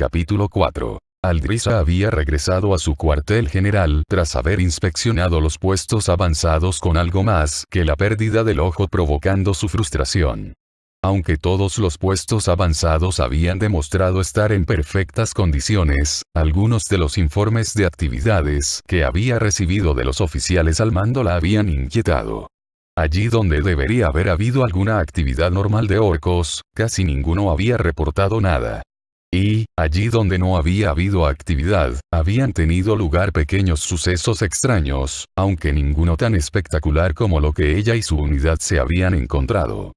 Capítulo 4. Aldrisa había regresado a su cuartel general tras haber inspeccionado los puestos avanzados con algo más que la pérdida del ojo provocando su frustración. Aunque todos los puestos avanzados habían demostrado estar en perfectas condiciones, algunos de los informes de actividades que había recibido de los oficiales al mando la habían inquietado. Allí donde debería haber habido alguna actividad normal de orcos, casi ninguno había reportado nada. Y, allí donde no había habido actividad, habían tenido lugar pequeños sucesos extraños, aunque ninguno tan espectacular como lo que ella y su unidad se habían encontrado.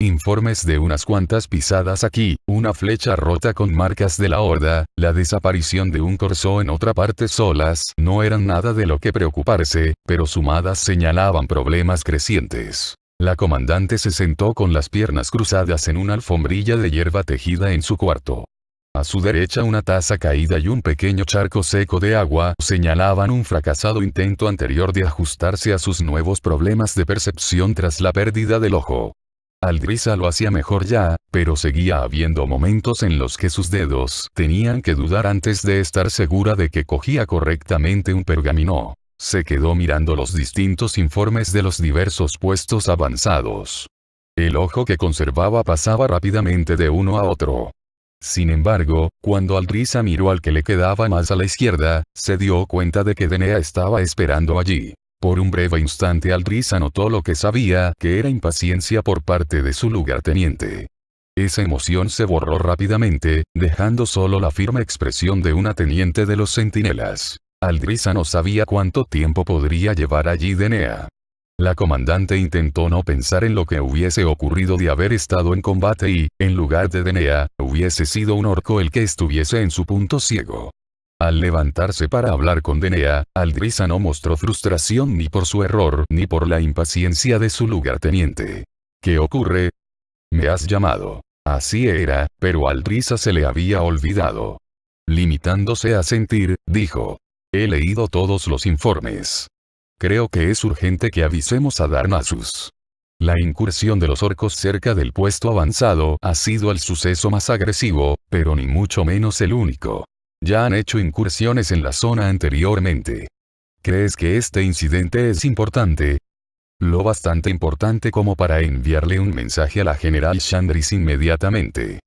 Informes de unas cuantas pisadas aquí, una flecha rota con marcas de la horda, la desaparición de un corsó en otra parte solas, no eran nada de lo que preocuparse, pero sumadas señalaban problemas crecientes. La comandante se sentó con las piernas cruzadas en una alfombrilla de hierba tejida en su cuarto. A su derecha una taza caída y un pequeño charco seco de agua señalaban un fracasado intento anterior de ajustarse a sus nuevos problemas de percepción tras la pérdida del ojo. Aldrisa lo hacía mejor ya, pero seguía habiendo momentos en los que sus dedos tenían que dudar antes de estar segura de que cogía correctamente un pergamino. Se quedó mirando los distintos informes de los diversos puestos avanzados. El ojo que conservaba pasaba rápidamente de uno a otro. Sin embargo, cuando Aldrisa miró al que le quedaba más a la izquierda, se dio cuenta de que Denea estaba esperando allí. Por un breve instante Aldrisa notó lo que sabía que era impaciencia por parte de su lugarteniente. Esa emoción se borró rápidamente, dejando solo la firme expresión de una teniente de los centinelas. Aldrisa no sabía cuánto tiempo podría llevar allí Denea. La comandante intentó no pensar en lo que hubiese ocurrido de haber estado en combate y, en lugar de Denea, hubiese sido un orco el que estuviese en su punto ciego. Al levantarse para hablar con Denea, Aldrisa no mostró frustración ni por su error ni por la impaciencia de su lugarteniente. ¿Qué ocurre? Me has llamado. Así era, pero a Aldrisa se le había olvidado. Limitándose a sentir, dijo. He leído todos los informes. Creo que es urgente que avisemos a Darnassus. La incursión de los orcos cerca del puesto avanzado ha sido el suceso más agresivo, pero ni mucho menos el único. Ya han hecho incursiones en la zona anteriormente. ¿Crees que este incidente es importante? Lo bastante importante como para enviarle un mensaje a la general Shandris inmediatamente.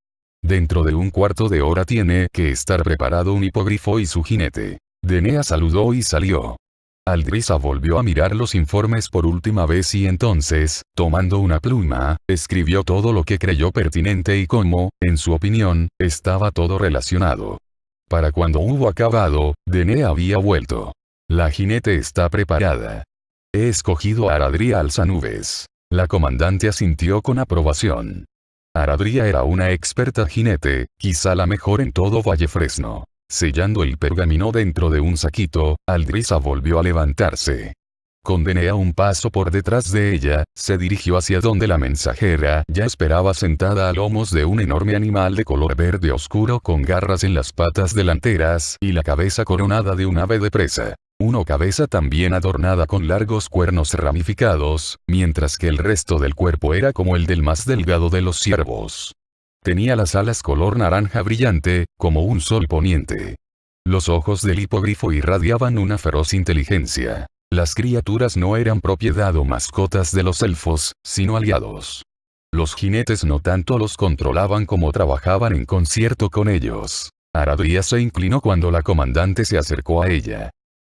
Dentro de un cuarto de hora tiene que estar preparado un hipogrifo y su jinete. Denea saludó y salió. Aldrisa volvió a mirar los informes por última vez y entonces, tomando una pluma, escribió todo lo que creyó pertinente y cómo, en su opinión, estaba todo relacionado. Para cuando hubo acabado, Denea había vuelto. La jinete está preparada. He escogido a Aradria Alzanubes. La comandante asintió con aprobación. Aradria era una experta jinete, quizá la mejor en todo Vallefresno. Sellando el pergamino dentro de un saquito, Aldrisa volvió a levantarse. Con Denea un paso por detrás de ella, se dirigió hacia donde la mensajera ya esperaba sentada a lomos de un enorme animal de color verde oscuro con garras en las patas delanteras y la cabeza coronada de un ave de presa. Una cabeza también adornada con largos cuernos ramificados, mientras que el resto del cuerpo era como el del más delgado de los ciervos. Tenía las alas color naranja brillante, como un sol poniente. Los ojos del hipogrifo irradiaban una feroz inteligencia. Las criaturas no eran propiedad o mascotas de los elfos, sino aliados. Los jinetes no tanto los controlaban como trabajaban en concierto con ellos. Aradria se inclinó cuando la comandante se acercó a ella.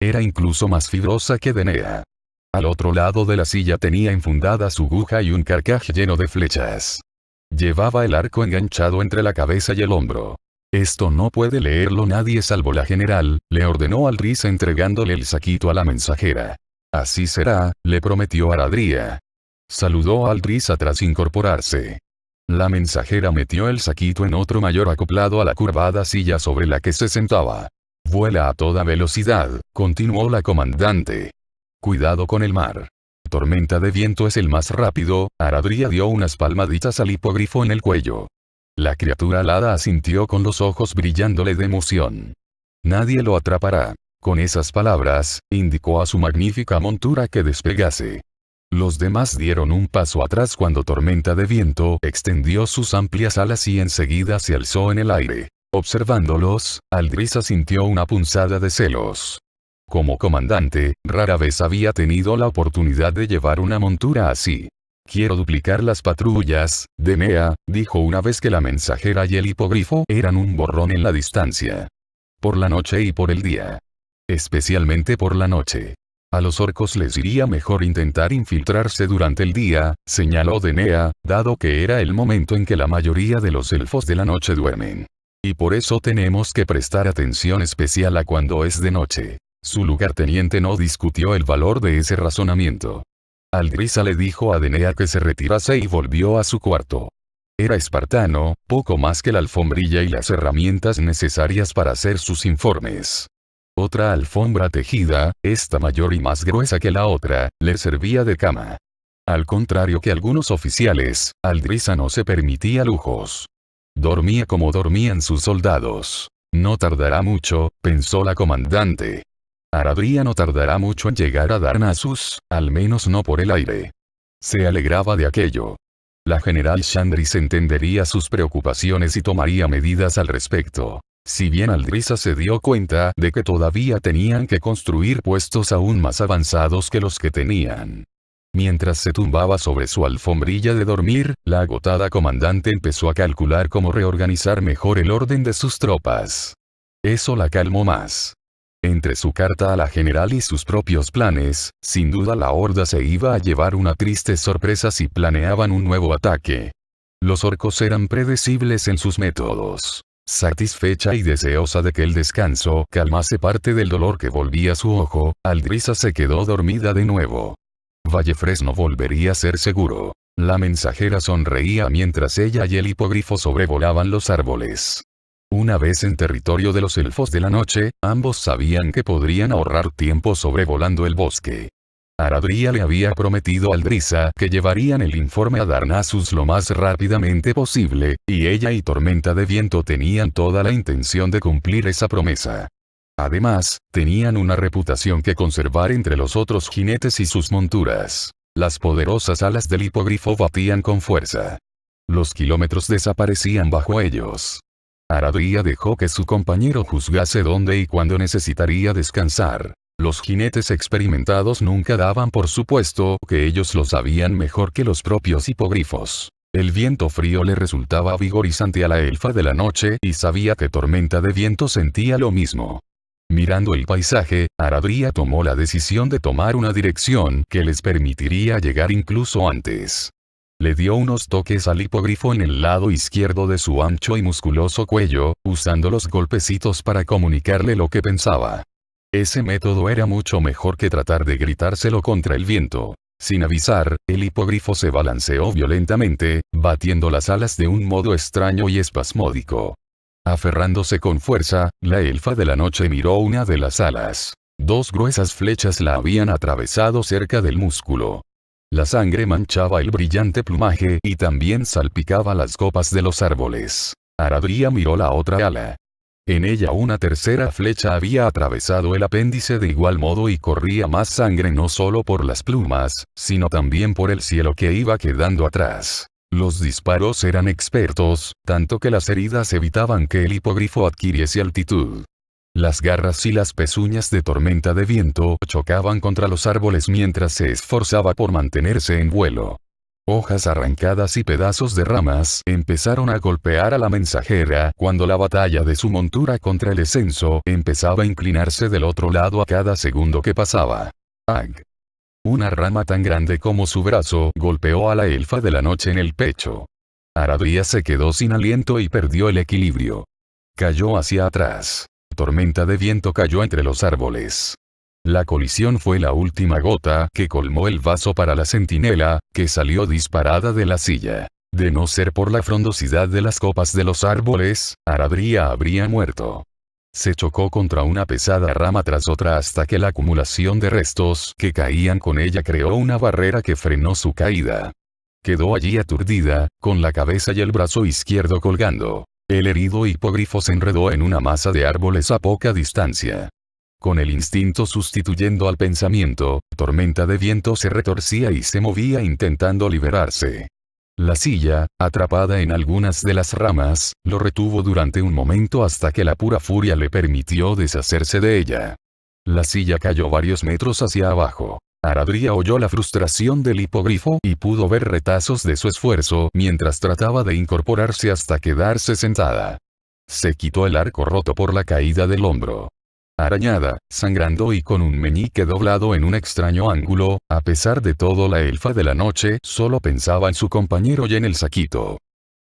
Era incluso más fibrosa que Denea. Al otro lado de la silla tenía enfundada su aguja y un carcaj lleno de flechas. Llevaba el arco enganchado entre la cabeza y el hombro. Esto no puede leerlo nadie salvo la general, le ordenó Aldrisa entregándole el saquito a la mensajera. Así será, le prometió Aradria. Saludó a Aldrisa tras incorporarse. La mensajera metió el saquito en otro mayor acoplado a la curvada silla sobre la que se sentaba. Vuela a toda velocidad, continuó la comandante. Cuidado con el mar. Tormenta de viento es el más rápido. Aradria dio unas palmaditas al hipogrifo en el cuello. La criatura alada asintió con los ojos brillándole de emoción. Nadie lo atrapará. Con esas palabras, indicó a su magnífica montura que despegase. Los demás dieron un paso atrás cuando Tormenta de Viento extendió sus amplias alas y enseguida se alzó en el aire. Observándolos, Aldrisa sintió una punzada de celos. Como comandante, rara vez había tenido la oportunidad de llevar una montura así. «Quiero duplicar las patrullas, Denea», dijo una vez que la mensajera y el hipogrifo eran un borrón en la distancia. Por la noche y por el día. Especialmente por la noche. A los orcos les iría mejor intentar infiltrarse durante el día, señaló Denea, dado que era el momento en que la mayoría de los elfos de la noche duermen. Y por eso tenemos que prestar atención especial a cuando es de noche. Su lugarteniente no discutió el valor de ese razonamiento. Aldrisa le dijo a Denea que se retirase y volvió a su cuarto. Era espartano, poco más que la alfombrilla y las herramientas necesarias para hacer sus informes. Otra alfombra tejida, esta mayor y más gruesa que la otra, le servía de cama. Al contrario que algunos oficiales, Aldrisa no se permitía lujos. Dormía como dormían sus soldados. No tardará mucho, pensó la comandante. Aradria no tardará mucho en llegar a Darnassus, al menos no por el aire. Se alegraba de aquello. La general Shandris entendería sus preocupaciones y tomaría medidas al respecto. Si bien Aldrisa se dio cuenta de que todavía tenían que construir puestos aún más avanzados que los que tenían. Mientras se tumbaba sobre su alfombrilla de dormir, la agotada comandante empezó a calcular cómo reorganizar mejor el orden de sus tropas. Eso la calmó más. Entre su carta a la general y sus propios planes, sin duda la horda se iba a llevar una triste sorpresa si planeaban un nuevo ataque. Los orcos eran predecibles en sus métodos. Satisfecha y deseosa de que el descanso calmase parte del dolor que volvía su ojo, Aldrisa se quedó dormida de nuevo. Vallefresno volvería a ser seguro. La mensajera sonreía mientras ella y el hipogrifo sobrevolaban los árboles. Una vez en territorio de los elfos de la noche, ambos sabían que podrían ahorrar tiempo sobrevolando el bosque. Aradria le había prometido a Aldrisa que llevarían el informe a Darnassus lo más rápidamente posible, y ella y Tormenta de Viento tenían toda la intención de cumplir esa promesa. Además, tenían una reputación que conservar entre los otros jinetes y sus monturas. Las poderosas alas del hipogrifo batían con fuerza. Los kilómetros desaparecían bajo ellos. Aradria dejó que su compañero juzgase dónde y cuándo necesitaría descansar. Los jinetes experimentados nunca daban por supuesto que ellos lo sabían mejor que los propios hipogrifos. El viento frío le resultaba vigorizante a la elfa de la noche y sabía que Tormenta de Viento sentía lo mismo. Mirando el paisaje, Aradria tomó la decisión de tomar una dirección que les permitiría llegar incluso antes. Le dio unos toques al hipogrifo en el lado izquierdo de su ancho y musculoso cuello, usando los golpecitos para comunicarle lo que pensaba. Ese método era mucho mejor que tratar de gritárselo contra el viento. Sin avisar, el hipogrifo se balanceó violentamente, batiendo las alas de un modo extraño y espasmódico. Aferrándose con fuerza, la elfa de la noche miró una de las alas. Dos gruesas flechas la habían atravesado cerca del músculo. La sangre manchaba el brillante plumaje y también salpicaba las copas de los árboles. Aradria miró la otra ala. En ella una tercera flecha había atravesado el apéndice de igual modo y corría más sangre no solo por las plumas, sino también por el cielo que iba quedando atrás. Los disparos eran expertos, tanto que las heridas evitaban que el hipogrifo adquiriese altitud. Las garras y las pezuñas de Tormenta de Viento chocaban contra los árboles mientras se esforzaba por mantenerse en vuelo. Hojas arrancadas y pedazos de ramas empezaron a golpear a la mensajera cuando la batalla de su montura contra el escenso empezaba a inclinarse del otro lado a cada segundo que pasaba. ¡Ag! Una rama tan grande como su brazo golpeó a la elfa de la noche en el pecho. Aradria se quedó sin aliento y perdió el equilibrio. Cayó hacia atrás. Tormenta de Viento cayó entre los árboles. La colisión fue la última gota que colmó el vaso para la centinela, que salió disparada de la silla. De no ser por la frondosidad de las copas de los árboles, Aradria habría muerto. Se chocó contra una pesada rama tras otra hasta que la acumulación de restos que caían con ella creó una barrera que frenó su caída. Quedó allí aturdida, con la cabeza y el brazo izquierdo colgando. El herido hipogrifo se enredó en una masa de árboles a poca distancia. Con el instinto sustituyendo al pensamiento, Tormenta de Viento se retorcía y se movía intentando liberarse. La silla, atrapada en algunas de las ramas, lo retuvo durante un momento hasta que la pura furia le permitió deshacerse de ella. La silla cayó varios metros hacia abajo. Aradria oyó la frustración del hipogrifo y pudo ver retazos de su esfuerzo mientras trataba de incorporarse hasta quedarse sentada. Se quitó el arco roto por la caída del hombro. Arañada, sangrando y con un meñique doblado en un extraño ángulo, a pesar de todo la elfa de la noche solo pensaba en su compañero y en el saquito.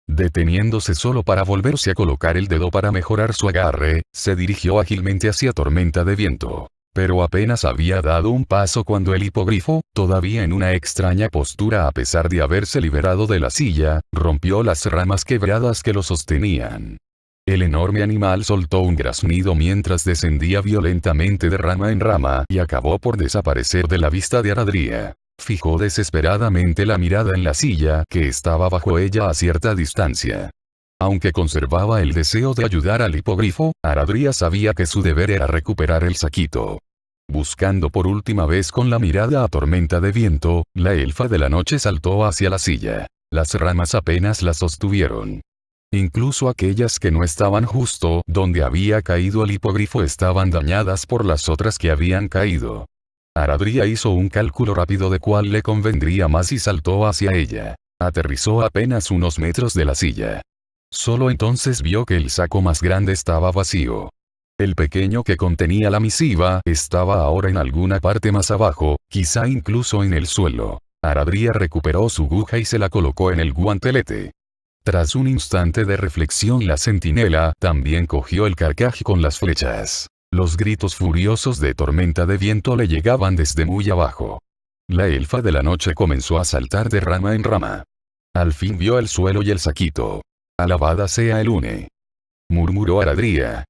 Deteniéndose solo para volverse a colocar el dedo para mejorar su agarre, se dirigió ágilmente hacia Tormenta de Viento. Pero apenas había dado un paso cuando el hipogrifo, todavía en una extraña postura a pesar de haberse liberado de la silla, rompió las ramas quebradas que lo sostenían. El enorme animal soltó un graznido mientras descendía violentamente de rama en rama y acabó por desaparecer de la vista de Aradria. Fijó desesperadamente la mirada en la silla que estaba bajo ella a cierta distancia. Aunque conservaba el deseo de ayudar al hipogrifo, Aradria sabía que su deber era recuperar el saquito. Buscando por última vez con la mirada a Tormenta de Viento, la elfa de la noche saltó hacia la silla. Las ramas apenas la sostuvieron. Incluso aquellas que no estaban justo donde había caído el hipogrifo estaban dañadas por las otras que habían caído. Aradria hizo un cálculo rápido de cuál le convendría más y saltó hacia ella. Aterrizó a apenas unos metros de la silla. Solo entonces vio que el saco más grande estaba vacío. El pequeño que contenía la misiva estaba ahora en alguna parte más abajo, quizá incluso en el suelo. Aradria recuperó su aguja y se la colocó en el guantelete. Tras un instante de reflexión, la centinela también cogió el carcaj con las flechas. Los gritos furiosos de Tormenta de Viento le llegaban desde muy abajo. La elfa de la noche comenzó a saltar de rama en rama. Al fin vio el suelo y el saquito. Alabada sea el Une, murmuró Aradria.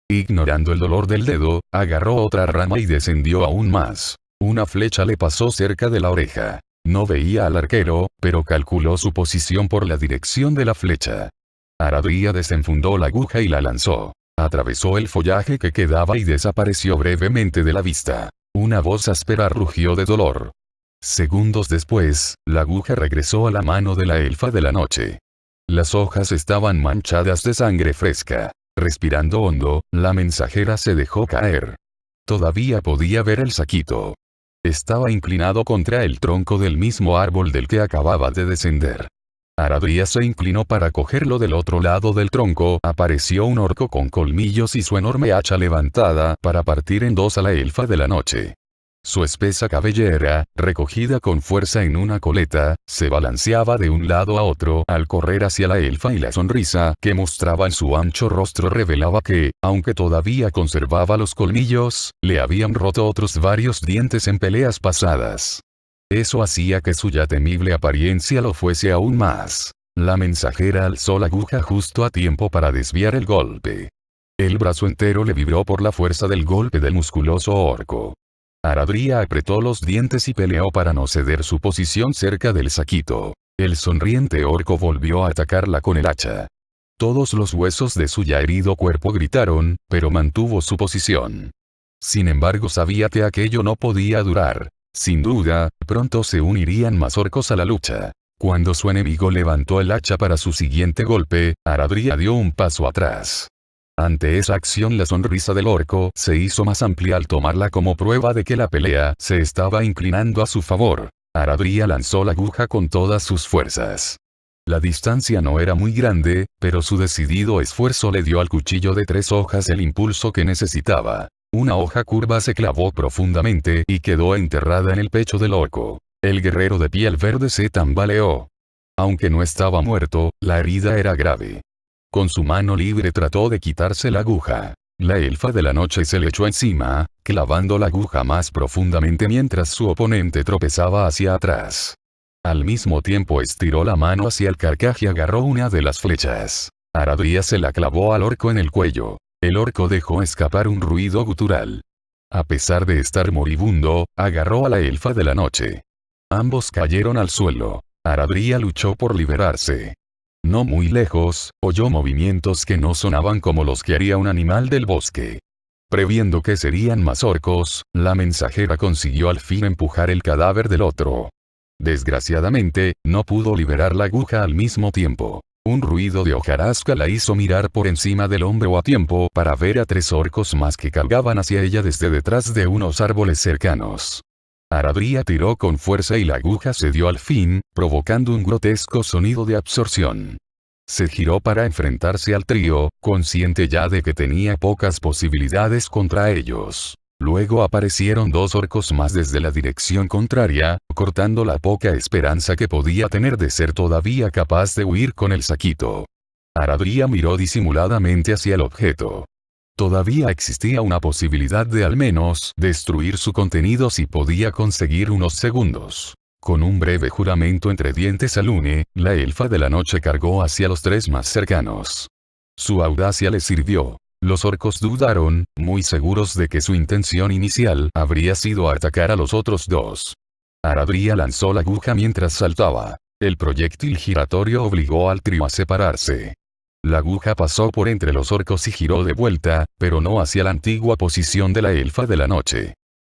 Ignorando el dolor del dedo, agarró otra rama y descendió aún más. Una flecha le pasó cerca de la oreja. No veía al arquero, pero calculó su posición por la dirección de la flecha. Aradria desenfundó la aguja y la lanzó. Atravesó el follaje que quedaba y desapareció brevemente de la vista. Una voz áspera rugió de dolor. Segundos después, la aguja regresó a la mano de la elfa de la noche. Las hojas estaban manchadas de sangre fresca. Respirando hondo, la mensajera se dejó caer. Todavía podía ver el saquito. Estaba inclinado contra el tronco del mismo árbol del que acababa de descender. Aradria se inclinó para cogerlo del otro lado del tronco. Apareció un orco con colmillos y su enorme hacha levantada para partir en dos a la elfa de la noche. Su espesa cabellera, recogida con fuerza en una coleta, se balanceaba de un lado a otro al correr hacia la elfa y la sonrisa que mostraba en su ancho rostro revelaba que, aunque todavía conservaba los colmillos, le habían roto otros varios dientes en peleas pasadas. Eso hacía que su ya temible apariencia lo fuese aún más. La mensajera alzó la aguja justo a tiempo para desviar el golpe. El brazo entero le vibró por la fuerza del golpe del musculoso orco. Aradria apretó los dientes y peleó para no ceder su posición cerca del saquito. El sonriente orco volvió a atacarla con el hacha. Todos los huesos de su ya herido cuerpo gritaron, pero mantuvo su posición. Sin embargo, sabía que aquello no podía durar. Sin duda, pronto se unirían más orcos a la lucha. Cuando su enemigo levantó el hacha para su siguiente golpe, Aradria dio un paso atrás. Ante esa acción la sonrisa del orco se hizo más amplia al tomarla como prueba de que la pelea se estaba inclinando a su favor. Aradria lanzó la aguja con todas sus fuerzas. La distancia no era muy grande, pero su decidido esfuerzo le dio al cuchillo de 3 hojas el impulso que necesitaba. Una hoja curva se clavó profundamente y quedó enterrada en el pecho del orco. El guerrero de piel verde se tambaleó. Aunque no estaba muerto, la herida era grave. Con su mano libre trató de quitarse la aguja. La elfa de la noche se le echó encima, clavando la aguja más profundamente mientras su oponente tropezaba hacia atrás. Al mismo tiempo estiró la mano hacia el carcaj y agarró una de las flechas. Aradria se la clavó al orco en el cuello. El orco dejó escapar un ruido gutural. A pesar de estar moribundo, agarró a la elfa de la noche. Ambos cayeron al suelo. Aradria luchó por liberarse. No muy lejos, oyó movimientos que no sonaban como los que haría un animal del bosque. Previendo que serían más orcos, la mensajera consiguió al fin empujar el cadáver del otro. Desgraciadamente, no pudo liberar la aguja al mismo tiempo. Un ruido de hojarasca la hizo mirar por encima del hombro a tiempo para ver a 3 orcos más que cargaban hacia ella desde detrás de unos árboles cercanos. Aradria tiró con fuerza y la aguja cedió al fin, provocando un grotesco sonido de absorción. Se giró para enfrentarse al trío, consciente ya de que tenía pocas posibilidades contra ellos. Luego aparecieron 2 orcos más desde la dirección contraria, cortando la poca esperanza que podía tener de ser todavía capaz de huir con el saquito. Aradria miró disimuladamente hacia el objeto. Todavía existía una posibilidad de al menos destruir su contenido si podía conseguir unos segundos. Con un breve juramento entre dientes al une, la elfa de la noche cargó hacia los 3 más cercanos. Su audacia le sirvió. Los orcos dudaron, muy seguros de que su intención inicial habría sido atacar a los otros 2. Aradria lanzó la aguja mientras saltaba. El proyectil giratorio obligó al trío a separarse. La aguja pasó por entre los orcos y giró de vuelta, pero no hacia la antigua posición de la elfa de la noche.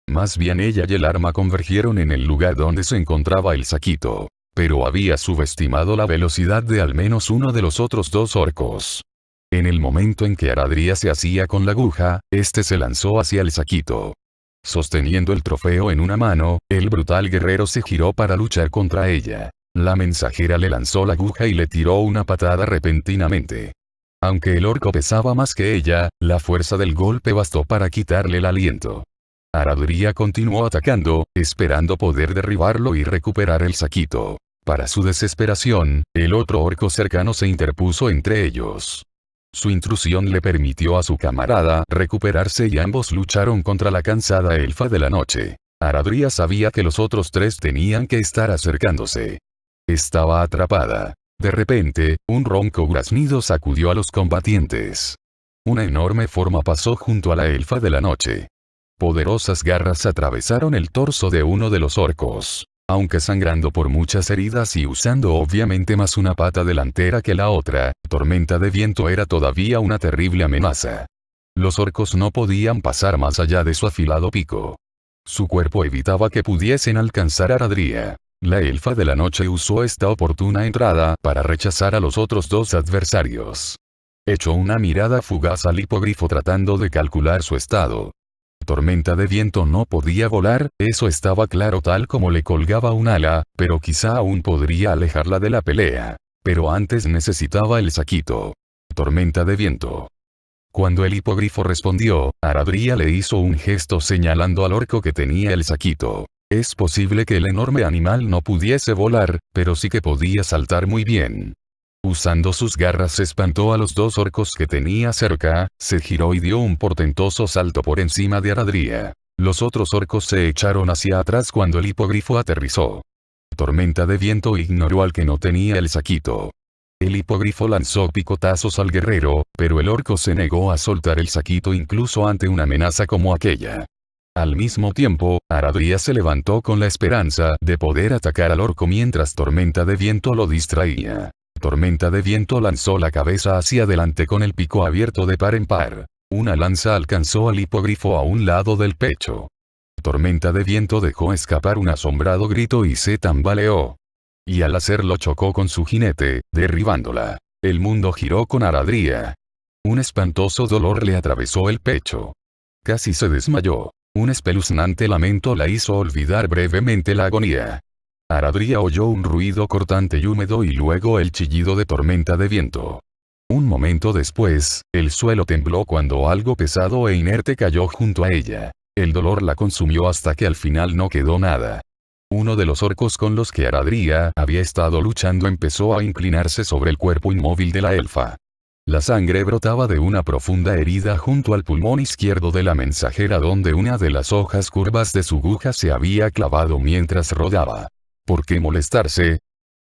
Más bien ella y el arma convergieron en el lugar donde se encontraba el saquito. Pero había subestimado la velocidad de al menos uno de los otros 2 orcos. En el momento en que Aradria se hacía con la aguja, este se lanzó hacia el saquito. Sosteniendo el trofeo en una mano, el brutal guerrero se giró para luchar contra ella. La mensajera le lanzó la aguja y le tiró una patada repentinamente. Aunque el orco pesaba más que ella, la fuerza del golpe bastó para quitarle el aliento. Aradria continuó atacando, esperando poder derribarlo y recuperar el saquito. Para su desesperación, el otro orco cercano se interpuso entre ellos. Su intrusión le permitió a su camarada recuperarse y ambos lucharon contra la cansada elfa de la noche. Aradria sabía que los otros 3 tenían que estar acercándose. Estaba atrapada. De repente, un ronco graznido sacudió a los combatientes. Una enorme forma pasó junto a la elfa de la noche. Poderosas garras atravesaron el torso de uno de los orcos. Aunque sangrando por muchas heridas y usando obviamente más una pata delantera que la otra, Tormenta de Viento era todavía una terrible amenaza. Los orcos no podían pasar más allá de su afilado pico. Su cuerpo evitaba que pudiesen alcanzar a Aradria. La elfa de la noche usó esta oportuna entrada para rechazar a los otros 2 adversarios. Echó una mirada fugaz al hipogrifo tratando de calcular su estado. Tormenta de Viento no podía volar, eso estaba claro tal como le colgaba un ala, pero quizá aún podría alejarla de la pelea. Pero antes necesitaba el saquito. Tormenta de Viento. Cuando el hipogrifo respondió, Aradria le hizo un gesto señalando al orco que tenía el saquito. Es posible que el enorme animal no pudiese volar, pero sí que podía saltar muy bien. Usando sus garras espantó a los 2 orcos que tenía cerca, se giró y dio un portentoso salto por encima de Aradria. Los otros orcos se echaron hacia atrás cuando el hipogrifo aterrizó. Tormenta de Viento ignoró al que no tenía el saquito. El hipogrifo lanzó picotazos al guerrero, pero el orco se negó a soltar el saquito incluso ante una amenaza como aquella. Al mismo tiempo, Aradria se levantó con la esperanza de poder atacar al orco mientras Tormenta de Viento lo distraía. Tormenta de Viento lanzó la cabeza hacia adelante con el pico abierto de par en par. Una lanza alcanzó al hipogrifo a un lado del pecho. Tormenta de Viento dejó escapar un asombrado grito y se tambaleó. Y al hacerlo chocó con su jinete, derribándola. El mundo giró con Aradria. Un espantoso dolor le atravesó el pecho. Casi se desmayó. Un espeluznante lamento la hizo olvidar brevemente la agonía. Aradria oyó un ruido cortante y húmedo y luego el chillido de Tormenta de Viento. Un momento después, el suelo tembló cuando algo pesado e inerte cayó junto a ella. El dolor la consumió hasta que al final no quedó nada. Uno de los orcos con los que Aradria había estado luchando empezó a inclinarse sobre el cuerpo inmóvil de la elfa. La sangre brotaba de una profunda herida junto al pulmón izquierdo de la mensajera donde una de las hojas curvas de su aguja se había clavado mientras rodaba. ¿Por qué molestarse?,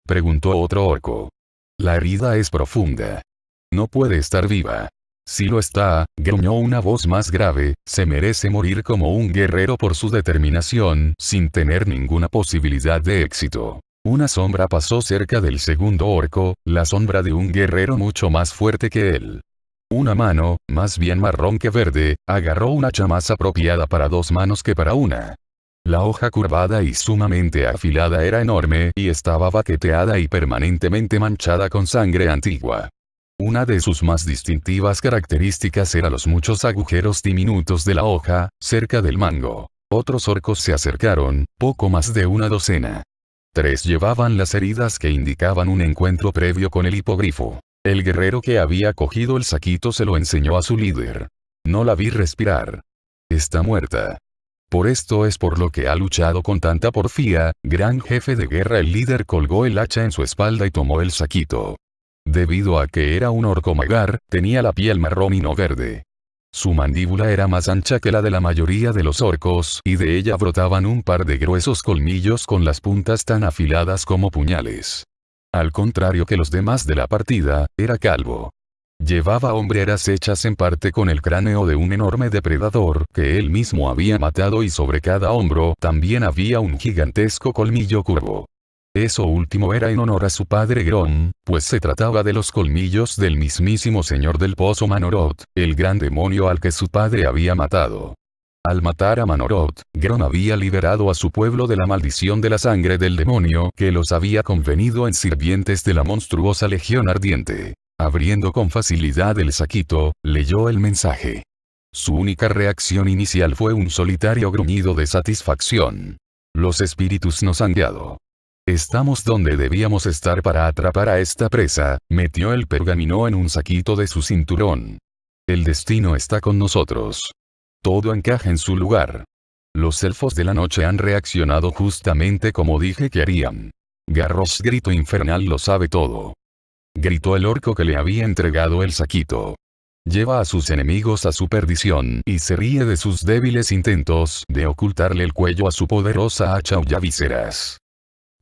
preguntó otro orco. La herida es profunda. No puede estar viva. Si lo está, gruñó una voz más grave, se merece morir como un guerrero por su determinación, sin tener ninguna posibilidad de éxito. Una sombra pasó cerca del segundo orco, la sombra de un guerrero mucho más fuerte que él. Una mano, más bien marrón que verde, agarró una hacha más apropiada para 2 manos que para una. La hoja curvada y sumamente afilada era enorme y estaba baqueteada y permanentemente manchada con sangre antigua. Una de sus más distintivas características eran los muchos agujeros diminutos de la hoja, cerca del mango. Otros orcos se acercaron, poco más de una docena. 3 llevaban las heridas que indicaban un encuentro previo con el hipogrifo. El guerrero que había cogido el saquito se lo enseñó a su líder. No la vi respirar. Está muerta. Por esto es por lo que ha luchado con tanta porfía, gran jefe de guerra. El líder colgó el hacha en su espalda y tomó el saquito. Debido a que era un orco magar, tenía la piel marrón y no verde. Su mandíbula era más ancha que la de la mayoría de los orcos y de ella brotaban un par de gruesos colmillos con las puntas tan afiladas como puñales. Al contrario que los demás de la partida, era calvo. Llevaba hombreras hechas en parte con el cráneo de un enorme depredador que él mismo había matado y sobre cada hombro también había un gigantesco colmillo curvo. Eso último era en honor a su padre Grom, pues se trataba de los colmillos del mismísimo señor del pozo Manoroth, el gran demonio al que su padre había matado. Al matar a Manoroth, Grom había liberado a su pueblo de la maldición de la sangre del demonio que los había convenido en sirvientes de la monstruosa Legión Ardiente. Abriendo con facilidad el saquito, leyó el mensaje. Su única reacción inicial fue un solitario gruñido de satisfacción. Los espíritus nos han guiado. Estamos donde debíamos estar para atrapar a esta presa, metió el pergamino en un saquito de su cinturón. El destino está con nosotros. Todo encaja en su lugar. Los elfos de la noche han reaccionado justamente como dije que harían. Garrosh grito infernal lo sabe todo. Gritó el orco que le había entregado el saquito. Lleva a sus enemigos a su perdición y se ríe de sus débiles intentos de ocultarle el cuello a su poderosa hacha Aullavíceras.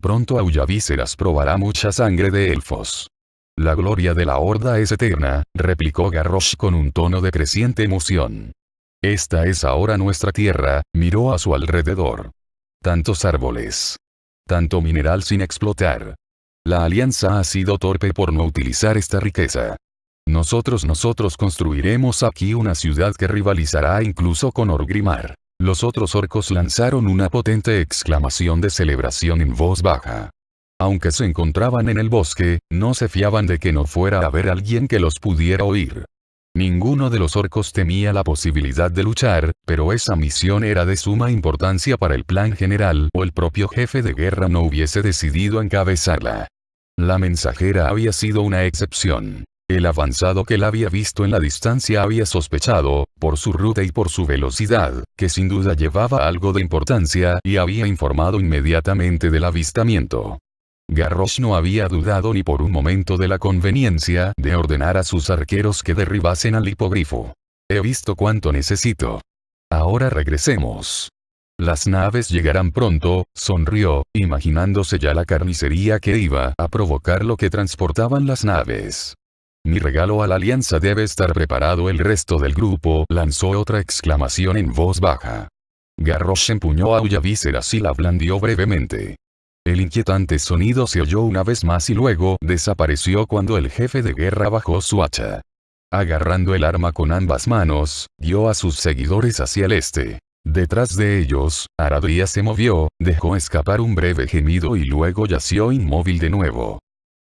Pronto Aullavíceras probará mucha sangre de elfos. La gloria de la horda es eterna, replicó Garrosh con un tono de creciente emoción. Esta es ahora nuestra tierra, miró a su alrededor. Tantos árboles. Tanto mineral sin explotar. La alianza ha sido torpe por no utilizar esta riqueza. Nosotros construiremos aquí una ciudad que rivalizará incluso con Orgrimmar. Los otros orcos lanzaron una potente exclamación de celebración en voz baja. Aunque se encontraban en el bosque, no se fiaban de que no fuera a haber alguien que los pudiera oír. Ninguno de los orcos temía la posibilidad de luchar, pero esa misión era de suma importancia para el plan general o el propio jefe de guerra no hubiese decidido encabezarla. La mensajera había sido una excepción. El avanzado que la había visto en la distancia había sospechado, por su ruta y por su velocidad, que sin duda llevaba algo de importancia y había informado inmediatamente del avistamiento. Garrosh no había dudado ni por un momento de la conveniencia de ordenar a sus arqueros que derribasen al hipogrifo. He visto cuánto necesito. Ahora regresemos. Las naves llegarán pronto, sonrió, imaginándose ya la carnicería que iba a provocar lo que transportaban las naves. Mi regalo a la alianza debe estar preparado. El resto del grupo lanzó otra exclamación en voz baja. Garrosh empuñó a Aullavíceras y la blandió brevemente. El inquietante sonido se oyó una vez más y luego desapareció cuando el jefe de guerra bajó su hacha. Agarrando el arma con ambas manos, guió a sus seguidores hacia el este. Detrás de ellos, Aradria se movió, dejó escapar un breve gemido y luego yació inmóvil de nuevo.